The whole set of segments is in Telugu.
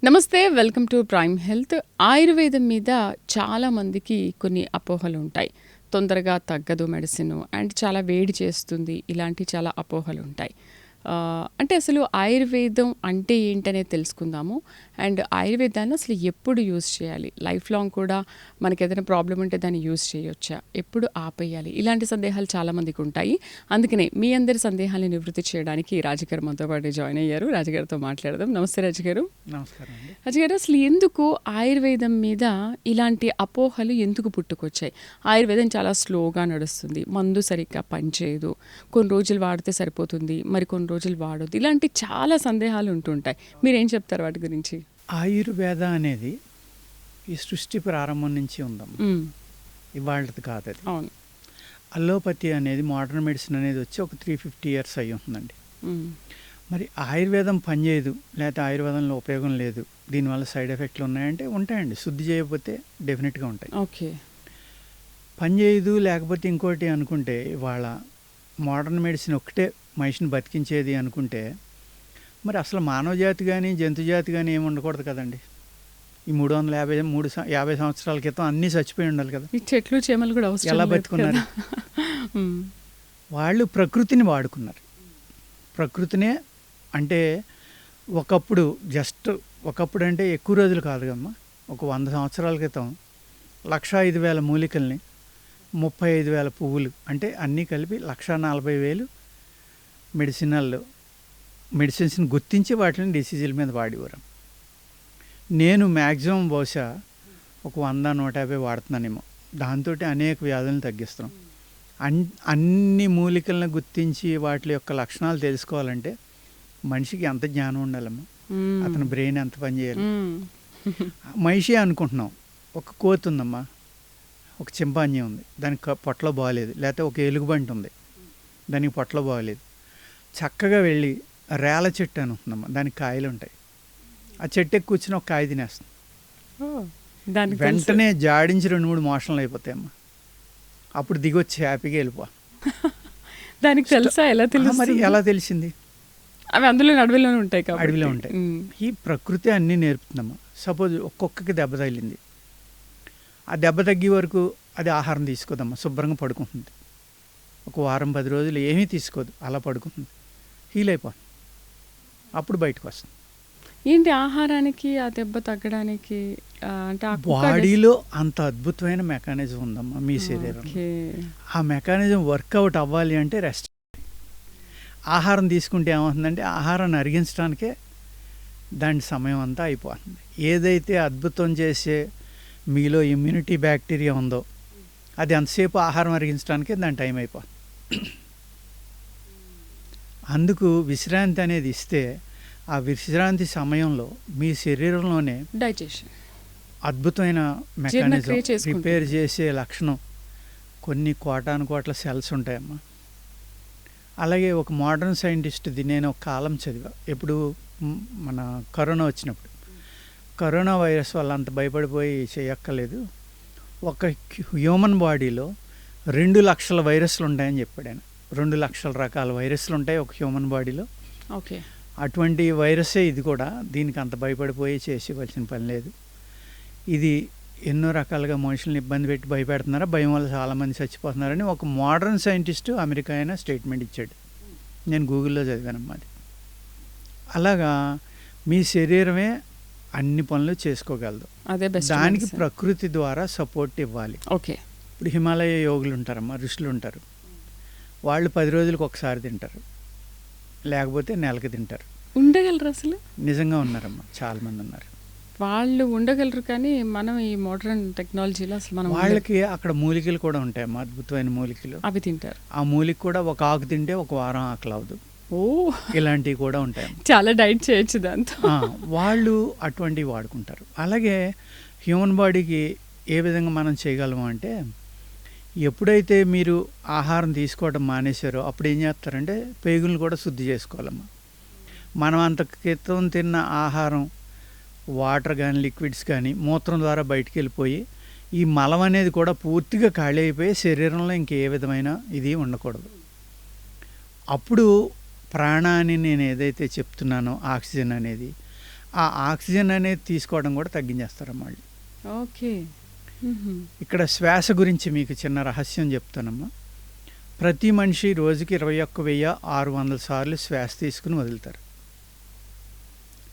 నమస్తే, వెల్కమ్ టు ప్రైమ్ హెల్త్. ఆయుర్వేదం మీద చాలా మందికి కొన్ని అపోహలు ఉంటాయి. తొందరగా తగ్గదు మెడిసిన్ అండ్ చాలా వేడి చేస్తుంది, ఇలాంటి చాలా అపోహలు ఉంటాయి. అంటే అసలు ఆయుర్వేదం అంటే ఏంటనేది తెలుసుకుందాము. అండ్ ఆయుర్వేదాన్ని అసలు ఎప్పుడు యూజ్ చేయాలి, లైఫ్ లాంగ్ కూడా మనకి ఏదైనా ప్రాబ్లం ఉంటే దాన్ని యూజ్ చేయొచ్చా, ఎప్పుడు ఆపేయాలి, ఇలాంటి సందేహాలు చాలామందికి ఉంటాయి. అందుకనే మీ అందరి సందేహాలను నివృత్తి చేయడానికి రాజుగారు మనతో పాటు జాయిన్ అయ్యారు. రాజుగారితో మాట్లాడదాం. నమస్తే రాజుగారు. నమస్కారం అండి. రాజుగారు, అసలు ఎందుకు ఆయుర్వేదం మీద ఇలాంటి అపోహలు ఎందుకు పుట్టుకొచ్చాయి? ఆయుర్వేదం చాలా స్లోగా నడుస్తుంది, మందు సరిగ్గా పనిచేయదు, కొన్ని రోజులు వాడితే సరిపోతుంది, మరి కొన్ని రోజులు వాడొద్దు, ఇలాంటి చాలా సందేహాలు ఉంటుంటాయి. మీరేం చెప్తారు వాటి గురించి? ఆయుర్వేద అనేది ఈ సృష్టి ప్రారంభం నుంచి ఉందమ్మా, ఇవాళది కాదు అది. అవును. అల్లోపతి అనేది మోడర్న్ మెడిసిన్ అనేది వచ్చి ఒక 350 years అయి ఉంటుందండి. మరి ఆయుర్వేదం పనిచేయదు, లేకపోతే ఆయుర్వేదంలో ఉపయోగం లేదు, దీనివల్ల సైడ్ ఎఫెక్ట్లు ఉన్నాయంటే ఉంటాయండి. శుద్ధి చేయకపోతే డెఫినెట్గా ఉంటాయి. ఓకే. పనిచేయదు లేకపోతే ఇంకోటి అనుకుంటే, ఇవాళ మోడర్న్ మెడిసిన్ ఒక్కటే మనిషిని బతికించేది అనుకుంటే, మరి అసలు మానవ జాతి కానీ జంతు జాతి కానీ ఏమి ఉండకూడదు కదండి. ఈ 350 సంవత్సరాల క్రితం అన్నీ చచ్చిపోయి ఉండాలి కదా. ఈ చెట్లు చేమలు కూడా అవసరం ఎలా లేదు బతుకున్నారు? కదా. వాళ్ళు ప్రకృతిని వాడుకున్నారు. ప్రకృతినే అంటే ఒకప్పుడు అంటే ఎక్కువ రోజులు కాదు కమ్మా, ఒక 100 సంవత్సరాల క్రితం 1,05,000 మూలికల్ని 35,000 పువ్వులు అంటే అన్నీ కలిపి 1,40,000 మెడిసిన్స్ని గుర్తించి వాటిని డిసీజుల మీద వాడేవారు. నేను మ్యాక్సిమం బహుశా ఒక 100-150 వాడుతున్నానేమో. దాంతో అనేక వ్యాధులను తగ్గిస్తున్నాం. అన్ని మూలికలను గుర్తించి వాటి యొక్క లక్షణాలు తెలుసుకోవాలంటే మనిషికి ఎంత జ్ఞానం ఉండాలమ్మా, అతని బ్రెయిన్ ఎంత పనిచేయాలి. మనిషి అనుకుంటున్నాం, ఒక కోతి ఉందమ్మా, ఒక చింపాంజీ ఉంది, దానికి పొట్టలో బాగలేదు, లేకపోతే ఒక ఎలుగుబంటి ఉంది, దానికి పొట్టలో బాగలేదు. చక్కగా వెళ్ళి రేల చెట్టు అని ఉంటుందమ్మా, దానికి కాయలు ఉంటాయి, ఆ చెట్టు ఎక్కి కూర్చుని ఒక కాయ తినేస్తుంది. వెంటనే జాడించి 2-3 మోషన్లు అయిపోతాయమ్మా. అప్పుడు దిగొచ్చి హ్యాపీగా వెళ్ళిపో. దానికి తెలుసా? ఎలా తెలుసు? మరి ఎలా తెలిసింది? అవి అందులో అడవిలోనే ఉంటాయి, అడవిలో ఉంటాయి. ఈ ప్రకృతి అన్నీ నేర్పుతుందమ్మా. సపోజ్ ఒక్కొక్కకి దెబ్బ తగిలింది, ఆ దెబ్బ తగ్గే వరకు అది ఆహారం తీసుకోదమ్మా, శుభ్రంగా పడుకుంటుంది. ఒక వారం 10 రోజులు ఏమీ తీసుకోదు, అలా పడుకుంటుంది, హీల్ అయిపోతుంది. అప్పుడు బయటకు వస్తుంది. ఏంటి ఆహారానికి ఆ దెబ్బ తగ్గడానికి? అంటే బాడీలో అంత అద్భుతమైన మెకానిజం ఉందమ్మా మీ శరీరం. ఆ మెకానిజం వర్కౌట్ అవ్వాలి అంటే రెస్ట్. ఆహారం తీసుకుంటే ఏమవుతుందంటే ఆహారాన్ని అరిగించడానికే దాని సమయం అంతా అయిపోతుంది. ఏదైతే అద్భుతం చేసే మీలో ఇమ్యూనిటీ బ్యాక్టీరియా ఉందో అది అంతసేపు ఆహారం అరిగించడానికే దాని టైం అయిపోతుంది. అందుకు విశ్రాంతి అనేది ఇస్తే ఆ విశ్రాంతి సమయంలో మీ శరీరంలోనే డైజెషన్ అద్భుతమైన మెకానిజం రిపేర్ చేసే లక్షణం కొన్ని కోటాను సెల్స్ ఉంటాయమ్మా. అలాగే ఒక మోడర్న్ సైంటిస్ట్ది నేను ఒక కాలం చదివా, ఎప్పుడు మన కరోనా వచ్చినప్పుడు. కరోనా వైరస్ వల్ల అంత భయపడిపోయి చేయక్కర్లేదు, ఒక హ్యూమన్ బాడీలో 2 లక్షల వైరస్లు ఉంటాయని చెప్పాడు ఆయన. 2 లక్షల రకాల వైరస్లు ఉంటాయి ఒక హ్యూమన్ బాడీలో. ఓకే. అటువంటి వైరస్సే ఇది కూడా. దీనికి అంత భయపడిపోయి చేసేవలసిన పని లేదు. ఇది ఎన్నో రకాలుగా మనుషుల్ని ఇబ్బంది పెట్టి భయపెడుతున్నారు, భయం వల్ల చాలామంది చచ్చిపోతున్నారని ఒక మోడర్న్ సైంటిస్టు అమెరికా అయినా స్టేట్మెంట్ ఇచ్చాడు. నేను గూగుల్లో చదివానమ్మా అది. అలాగా మీ శరీరమే అన్ని పనులు చేసుకోగలదు, దానికి ప్రకృతి ద్వారా సపోర్ట్ ఇవ్వాలి. ఓకే. ఇప్పుడు హిమాలయ యోగులు ఉంటారమ్మా, ఋషులు ఉంటారు, వాళ్ళు 10 రోజులకు ఒకసారి తింటారు, లేకపోతే నెలకి తింటారు. ఉండగలరు? అసలు నిజంగా ఉన్నారమ్మా, చాలామంది ఉన్నారు. వాళ్ళు ఉండగలరు, కానీ మనం ఈ మోడర్న్ టెక్నాలజీలో అసలు మనం వాళ్ళకి అక్కడ మూలికలు కూడా ఉంటాయమ్మా, అద్భుతమైన మూలికలు, అవి తింటారు. ఆ మూలిక కూడా ఒక ఆకు తింటే ఒక వారం ఆకలి అవదు. ఓ, ఇలాంటివి కూడా ఉంటాయి, చాలా డైట్ చేయొచ్చు దాంతో. వాళ్ళు అటువంటివి వాడుకుంటారు. అలాగే హ్యూమన్ బాడీకి ఏ విధంగా మనం చేయగలము అంటే, ఎప్పుడైతే మీరు ఆహారం తీసుకోవడం మానేశారో అప్పుడు ఏం చేస్తారంటే పేగులను కూడా శుద్ధి చేసుకోవాలమ్మా. మనం అంత క్రితం తిన్న ఆహారం, వాటర్ కానీ లిక్విడ్స్ కానీ మూత్రం ద్వారా బయటికి వెళ్ళిపోయి ఈ మలం అనేది కూడా పూర్తిగా ఖాళీ అయిపోయి శరీరంలో ఇంకే విధమైన ఇది ఉండకూడదు. అప్పుడు ప్రాణాన్ని నేను ఏదైతే చెప్తున్నానో ఆక్సిజన్ అనేది ఆ ఆక్సిజన్ అనేది తీసుకోవడం కూడా తగ్గించేస్తారమ్మా వాళ్ళు. ఓకే. ఇక్కడ శ్వాస గురించి మీకు చిన్న రహస్యం చెప్తానమ్మా. ప్రతి మనిషి రోజుకి 21,600 సార్లు శ్వాస తీసుకుని వదులుతారు.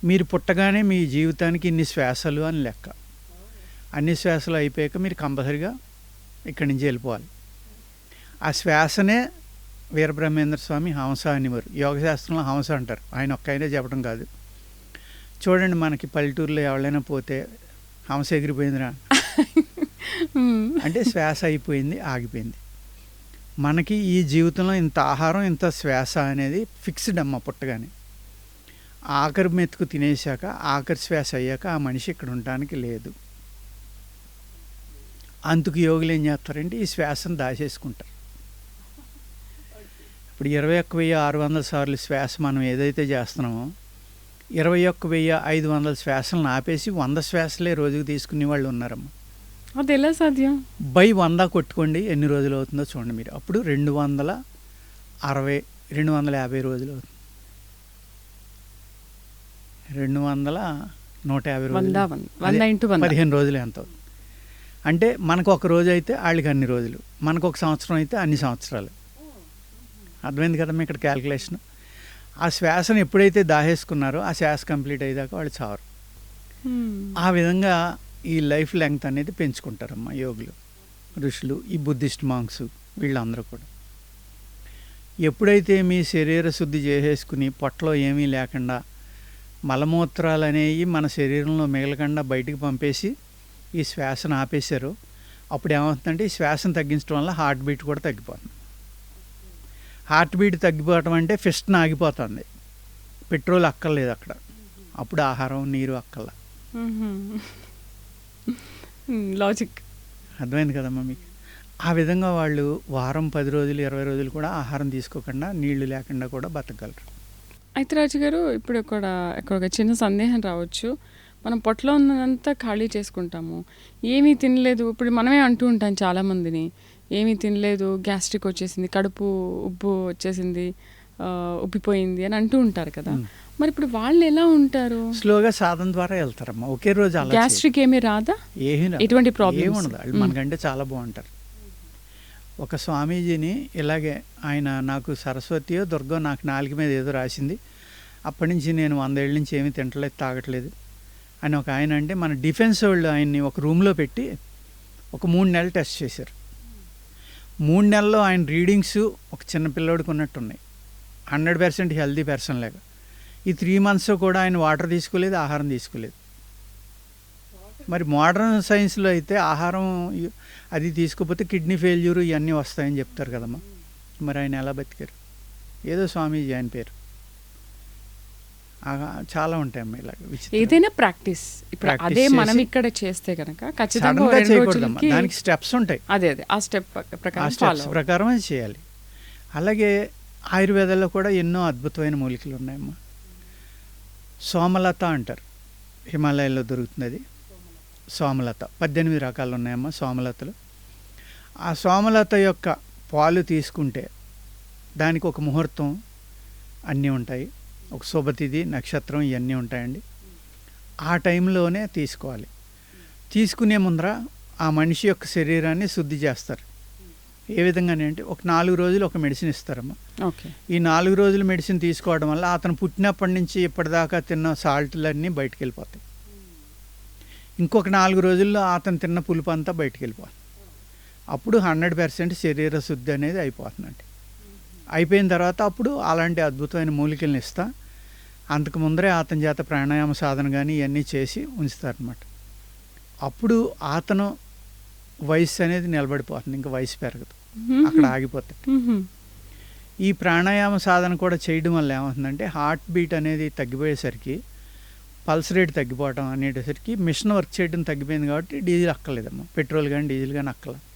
మీరు పుట్టగానే మీ జీవితానికి ఇన్ని శ్వాసలు అని లెక్క. అన్ని శ్వాసలు అయిపోయాక మీరు కంపల్సరిగా ఇక్కడి నుంచి వెళ్ళిపోవాలి. ఆ శ్వాసనే వీరబ్రహ్మేంద్ర స్వామి హంస అనేవారు. యోగశాస్త్రంలో హంస అంటారు. ఆయన ఒక్కైనా చెప్పడం కాదు. చూడండి, మనకి పల్లెటూరులో ఎవరైనా పోతే హంస ఎగిరిపోయిందిరా అంటే శ్వాస అయిపోయింది, ఆగిపోయింది. మనకి ఈ జీవితంలో ఇంత ఆహారం, ఇంత శ్వాస అనేది ఫిక్స్డ్ అమ్మ. పుట్టగానే ఆఖరి మెతుకు తినేసాక, ఆఖరి శ్వాస అయ్యాక ఆ మనిషి ఇక్కడ ఉండడానికి లేదు. అందుకు యోగులు ఏం చేస్తారంటే ఈ శ్వాసను దాచేసుకుంటారు. ఇప్పుడు 21,600 సార్లు శ్వాస మనం ఏదైతే చేస్తున్నామో 21,500 శ్వాసలను ఆపేసి 100 శ్వాసలే రోజుకు తీసుకునే వాళ్ళు ఉన్నారమ్మా. అది ఎలా సాధ్యం? బై 100 కొట్టుకోండి, ఎన్ని రోజులు అవుతుందో చూడండి మీరు. అప్పుడు 250 రోజులు అవుతుంది. 150 రోజులు, 15 రోజులు ఎంత అవుతుంది అంటే మనకు ఒక రోజు అయితే వాళ్ళకి అన్ని రోజులు, మనకు ఒక సంవత్సరం అయితే అన్ని సంవత్సరాలు. అర్థమైంది కదమ్మా ఇక్కడ క్యాల్కులేషన్. ఆ శ్వాసను ఎప్పుడైతే దాహేసుకున్నారో ఆ శ్వాస కంప్లీట్ అయ్యాక వాళ్ళు చావరు. ఆ విధంగా ఈ లైఫ్ లెంగ్త్ అనేది పెంచుకుంటారమ్మా యోగులు, ఋషులు, ఈ బుద్ధిస్ట్ మాంక్స్ వీళ్ళందరూ కూడా. ఎప్పుడైతే మీ శరీర శుద్ధి చేసేసుకుని పొట్టలో ఏమీ లేకుండా మలమూత్రాలు అనేవి మన శరీరంలో మిగలకుండా బయటికి పంపేసి ఈ శ్వాసను ఆపేశారో అప్పుడు ఏమవుతుందంటే ఈ శ్వాసను తగ్గించడం వల్ల హార్ట్ బీట్ కూడా తగ్గిపోతుంది. హార్ట్ బీట్ తగ్గిపోవటం అంటే ఫిస్ట్ని ఆగిపోతుంది, పెట్రోల్ అక్కర్లేదు అక్కడ. అప్పుడు ఆహారం, నీరు అక్కర్లా. లాజిక్ అర్థమైంది కదమ్మా మీకు. ఆ విధంగా వాళ్ళు వారం 10 రోజులు 20 రోజులు కూడా ఆహారం తీసుకోకుండా, నీళ్లు లేకుండా కూడా బతకగలరు. అయితే రాజుగారు, ఇప్పుడు ఇక్కడ ఒక చిన్న సందేహం రావచ్చు. మనం పొట్టలో ఉన్నదంతా ఖాళీ చేసుకుంటాము, ఏమీ తినలేదు. ఇప్పుడు మనమే అంటూ ఉంటాం చాలామందిని, ఏమీ తినలేదు, గ్యాస్ట్రిక్ వచ్చేసింది, కడుపు ఉబ్బు వచ్చేసింది, ఉబ్బిపోయింది అని అంటూ ఉంటారు కదా. మరి ఇప్పుడు వాళ్ళు ఎలా ఉంటారు? స్లోగా సాధన ద్వారా వెళ్తారమ్మా. ఒకే రోజు అలా గ్యాస్ట్రిక్ ఏమీ రాదా? ఎటువంటి ప్రాబ్లం ఏముండదు. వాళ్ళు మనకంటే చాలా బాగుంటారు. ఒక స్వామీజీని ఇలాగే ఆయన, నాకు సరస్వతియో దుర్గో నాకు నాలుగు మీద ఏదో రాసింది, అప్పటి నుంచి నేను 100 ఏళ్ళ నుంచి ఏమీ తింటలేదు, తాగట్లేదు అని ఒక ఆయన అంటే, మన డిఫెన్స్ వాళ్ళు ఆయన్ని ఒక రూమ్లో పెట్టి ఒక 3 నెలలు టెస్ట్ చేశారు. 3 నెలల్లో ఆయన రీడింగ్స్ ఒక చిన్న పిల్లోడికి ఉన్నట్టున్నాయి. 100% హెల్తీ పర్సన్ లాగా. ఈ 3 months కూడా ఆయన వాటర్ తీసుకోలేదు, ఆహారం తీసుకోలేదు. మరి మోడర్న్ సైన్స్లో అయితే ఆహారం అది తీసుకోకపోతే కిడ్నీ ఫెయిల్యూర్ ఇవన్నీ వస్తాయని చెప్తారు కదమ్మా. మరి ఆయన ఎలా బతికారు? ఏదో స్వామీజీ ఆయన పేరు. చాలా ఉంటాయమ్మా ఇలా. ఏదైనా ప్రాక్టీస్ ఇప్పుడు అదే మనం ఇక్కడ చేస్తే కనుక ఖచ్చితంగా చేయకూడదమ్మా, దానికి స్టెప్స్ ఉంటాయి. అదే ఆ స్టెప్ ప్రకారం అది చేయాలి. అలాగే ఆయుర్వేదంలో కూడా ఎన్నో అద్భుతమైన మూలికలు ఉన్నాయమ్మా. సోమలత అంటారు, హిమాలయాల్లో దొరుకుతుంది అది. సోమలత 18 రకాలు ఉన్నాయమ్మా సోమలతలు. ఆ సోమలత యొక్క పాలు తీసుకుంటే దానికి ఒక ముహూర్తం అన్నీ ఉంటాయి, ఒక శుభతిథి, నక్షత్రం ఇవన్నీ ఉంటాయండి. ఆ టైంలోనే తీసుకోవాలి. తీసుకునే ముందర ఆ మనిషి యొక్క శరీరాన్ని శుద్ధి చేస్తారు. ఏ విధంగానే అంటే ఒక 4 రోజులు ఒక మెడిసిన్ ఇస్తారమ్మా. ఈ 4 రోజులు మెడిసిన్ తీసుకోవడం వల్ల అతను పుట్టినప్పటి నుంచి ఇప్పటిదాకా తిన్న సాల్ట్లన్నీ బయటికి వెళ్ళిపోతాయి. ఇంకొక 4 రోజుల్లో అతను తిన్న పులుపు అంతా బయటికి వెళ్ళిపోతుంది. అప్పుడు 100% శరీర శుద్ధి అనేది అయిపోతుందండి. అయిపోయిన తర్వాత అప్పుడు అలాంటి అద్భుతమైన మూలికలను ఇస్తా. అంతకు ముందరే అతని చేత ప్రాణాయామ సాధన కానీ ఇవన్నీ చేసి ఉంచుతారనమాట. అప్పుడు అతను వయసు అనేది నిలబడిపోతుంది, ఇంకా వయసు పెరగదు, అక్కడ ఆగిపోతుంది. ఈ ప్రాణాయామ సాధన కూడా చేయడం వల్ల ఏమవుతుందంటే హార్ట్ బీట్ అనేది తగ్గిపోయేసరికి, పల్స్ రేట్ తగ్గిపోవటం అనేటసరికి మిషన్ వర్క్ చేయడం తగ్గిపోయింది కాబట్టి డీజిల్ అక్కర్లేదమ్మా, పెట్రోల్ కానీ డీజిల్ కానీ అక్కర్లేదు.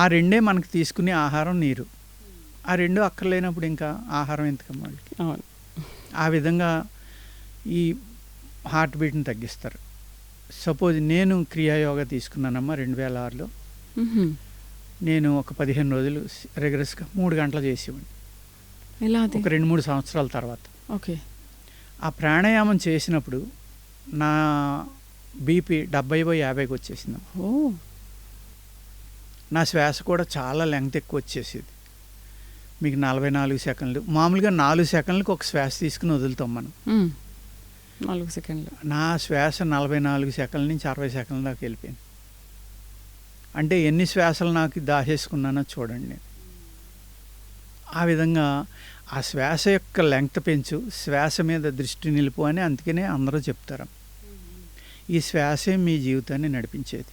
ఆ రెండే మనకు తీసుకునే ఆహారం, నీరు. ఆ రెండు అక్కర్లేనప్పుడు ఇంకా ఆహారం ఎందుకమ్మా వాళ్ళకి. ఆ విధంగా ఈ హార్ట్ బీట్ని తగ్గిస్తారు. సపోజ్ నేను క్రియాయోగా తీసుకున్నానమ్మా 2006లో. నేను ఒక 15 రోజులు రెగ్యులర్స్గా 3 గంటలు చేసేవాడిని. ఒక 2-3 సంవత్సరాల తర్వాత. ఓకే. ఆ ప్రాణాయామం చేసినప్పుడు నా బీపీ 70/50కి వచ్చేసింది. ఓ నా శ్వాస కూడా చాలా లెంగ్త్ ఎక్కువ వచ్చేసేది. మీకు 44 సెకండ్లు, మామూలుగా 4 సెకండ్లకు ఒక శ్వాస తీసుకుని వదులుతాం మనం. 4 సెకండ్లు. నా శ్వాస 44 సెకండ్ల నుంచి 60 సెకండ్ల దాకా వెళ్ళిపోయింది. అంటే ఎన్ని శ్వాసలు నాకు దాచేసుకున్నానో చూడండి. నేను ఆ విధంగా ఆ శ్వాస యొక్క లెంగ్త్ పెంచు, శ్వాస మీద దృష్టి నిలుపు అని అందుకనే అందరూ చెప్తారు. ఈ శ్వాసే మీ జీవితాన్ని నడిపించేది.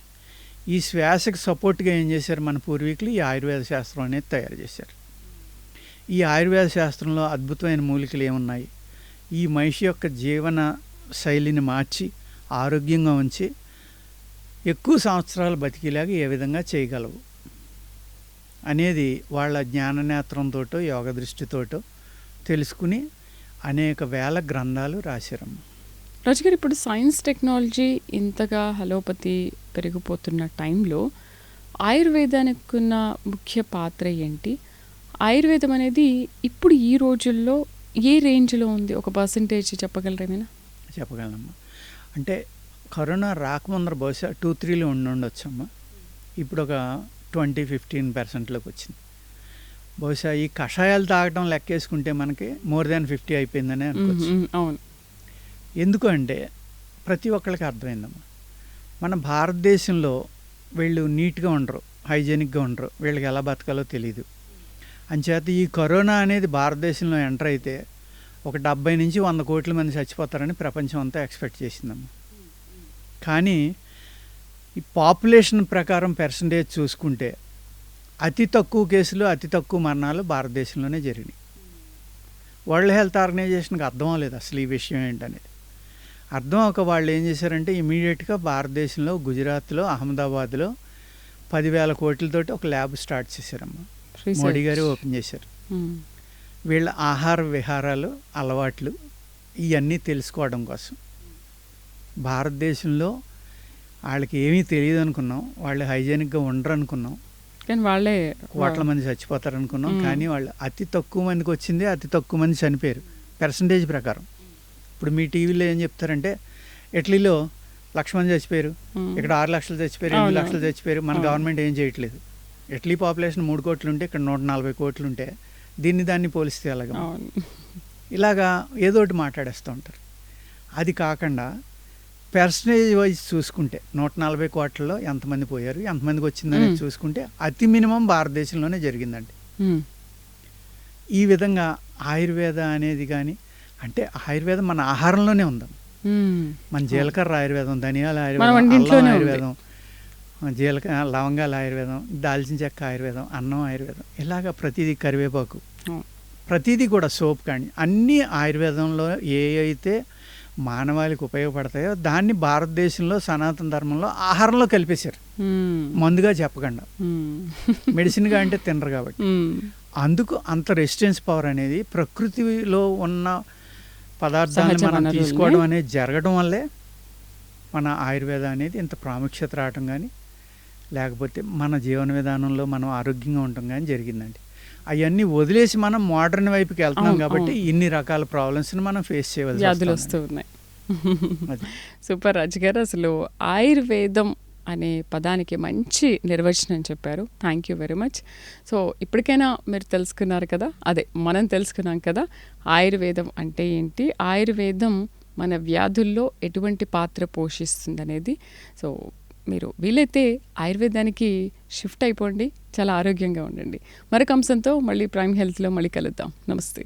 ఈ శ్వాసకి సపోర్ట్గా ఏం చేశారు మన పూర్వీకులు? ఈ ఆయుర్వేద శాస్త్రం అనేది తయారు చేశారు. ఈ ఆయుర్వేద శాస్త్రంలో అద్భుతమైన మూలికలు ఏమున్నాయి? ఈ మనిషి యొక్క జీవన శైలిని మార్చి ఆరోగ్యంగా ఉంచి ఎక్కువ సంవత్సరాలు బతికేలాగా ఏ విధంగా చేయగలవు అనేది వాళ్ళ జ్ఞాననేత్రంతోటో యోగ దృష్టితోటో తెలుసుకుని అనేక వేల గ్రంథాలు రాశారమ్మ. రాజుగారు, ఇప్పుడు సైన్స్ టెక్నాలజీ ఇంతగా అలోపతి పెరిగిపోతున్న టైంలో ఆయుర్వేదానికి ఉన్న ముఖ్య పాత్ర ఏంటి? ఆయుర్వేదం అనేది ఇప్పుడు ఈ రోజుల్లో ఏ రేంజ్లో ఉంది? ఒక పర్సంటేజ్ చెప్పగలరేమైనా? చెప్పగలనమ్మా. అంటే కరోనా రాకముందర బహుశా 2-3లో ఉండొచ్చమ్మా. ఇప్పుడు ఒక 20-15%లోకి వచ్చింది. బహుశా ఈ కషాయాలు తాగడం లెక్కేసుకుంటే మనకి మోర్ దాన్ 50 అయిపోయిందని అనుకోవచ్చు. అవును. ఎందుకు అంటే ప్రతి ఒక్కరికి అర్థమైందమ్మా, మన భారతదేశంలో వీళ్ళు నీట్గా ఉండరు, హైజీనిక్గా ఉండరు, వీళ్ళకి ఎలా బతకాలో తెలియదు. అంచేత ఈ కరోనా అనేది భారతదేశంలో ఎంటర్ అయితే ఒక 70 నుంచి 100 కోట్ల మంది చచ్చిపోతారని ప్రపంచం అంతా ఎక్స్పెక్ట్ చేసిందమ్మా. కానీ ఈ పాపులేషన్ ప్రకారం పర్సంటేజ్ చూసుకుంటే అతి తక్కువ కేసులు, అతి తక్కువ మరణాలు భారతదేశంలోనే జరిగినాయి. వరల్డ్ హెల్త్ ఆర్గనైజేషన్కి అర్థం అవ్వలేదు అసలు ఈ విషయం ఏంటనేది. అర్థం ఒక వాళ్ళు ఏం చేశారంటే ఇమీడియట్గా భారతదేశంలో గుజరాత్లో అహ్మదాబాద్లో 10,000 కోట్లతోటి ఒక ల్యాబ్ స్టార్ట్ చేశారమ్మా. మోడీ గారు ఓపెన్ చేశారు. వీళ్ళ ఆహార విహారాలు అలవాట్లు ఇవన్నీ తెలుసుకోవడం కోసం. భారతదేశంలో వాళ్ళకి ఏమీ తెలియదు అనుకున్నాం, వాళ్ళు హైజీనిక్గా ఉండరు అనుకున్నాం, కానీ వాళ్ళే కోట్ల మంది చచ్చిపోతారు అనుకున్నాం. కానీ వాళ్ళు అతి తక్కువ మందికి వచ్చింది, అతి తక్కువ మంది చనిపోయారు పర్సంటేజ్ ప్రకారం. ఇప్పుడు మీ టీవీలో ఏం చెప్తారంటే ఇటలీలో 1,00,000 మంది చచ్చిపోయారు, ఇక్కడ 6 లక్షలు చచ్చిపోయారు, 8 లక్షలు చచ్చిపోయారు, మన గవర్నమెంట్ ఏం చేయట్లేదు. ఇటలీ పాపులేషన్ 3 కోట్లు ఉంటే ఇక్కడ 140 కోట్లు ఉంటే దాన్ని పోలిస్తే అలాగా ఇలాగా ఏదో ఒకటి మాట్లాడేస్తూ ఉంటారు. అది కాకుండా పర్సంటేజ్ వైజ్ చూసుకుంటే 140 కోట్లలో ఎంతమంది పోయారు, ఎంతమందికి వచ్చిందని చూసుకుంటే అతి మినిమం భారతదేశంలోనే జరిగిందండి. ఈ విధంగా ఆయుర్వేద అనేది కానీ, అంటే ఆయుర్వేదం మన ఆహారంలోనే ఉందాం. మన జీలకర్ర ఆయుర్వేదం, ధనియాల ఆయుర్వేదం, అల్లం ఆయుర్వేదం, లవంగాల ఆయుర్వేదం, దాల్చిన చెక్క ఆయుర్వేదం, అన్నం ఆయుర్వేదం, ఇలాగ ప్రతిదీ, కరివేపాకు, ప్రతిదీ కూడా సోప్ కానీ అన్నీ ఆయుర్వేదంలో ఏ అయితే మానవాళికి ఉపయోగపడతాయో దాన్ని భారతదేశంలో సనాతన ధర్మంలో ఆహారంలో కలిపేశారు, మందుగా చెప్పకుండా. మెడిసిన్గా అంటే తినరు కాబట్టి. అందుకు అంత రెసిస్టెన్స్ పవర్ అనేది ప్రకృతిలో ఉన్న పదార్థాలను మనం తీసుకోవడం అనేది జరగడం వల్లే మన ఆయుర్వేద అనేది ఇంత ప్రాముఖ్యత రావటం కానీ, లేకపోతే మన జీవన విధానంలో మనం ఆరోగ్యంగా ఉండటం కానీ జరిగిందండి. అవన్నీ వదిలేసి మనం మోడర్న్ వైపుకి వెళ్తున్నాం కాబట్టి ఇన్ని రకాల ప్రాబ్లమ్స్ని మనం ఫేస్ చేయవలసి వ్యాధులు వస్తూ ఉన్నాయి. సూపర్ రాజు గారు, అసలు ఆయుర్వేదం అనే పదానికి మంచి నిర్వచనం చెప్పారు. Thank you very much. So ఇప్పటికైనా మీరు తెలుసుకున్నారు కదా, మనం తెలుసుకున్నాం కదా ఆయుర్వేదం అంటే ఏంటి, ఆయుర్వేదం మన వ్యాధుల్లో ఎటువంటి పాత్ర పోషిస్తుంది అనేది. సో మీరు వీలైతే ఆయుర్వేదానికి షిఫ్ట్ అయిపోండి, చాలా ఆరోగ్యంగా ఉండండి. మరొక అంశంతో మళ్ళీ ప్రైమ్ హెల్త్లో మళ్ళీ కలుద్దాం. నమస్తే.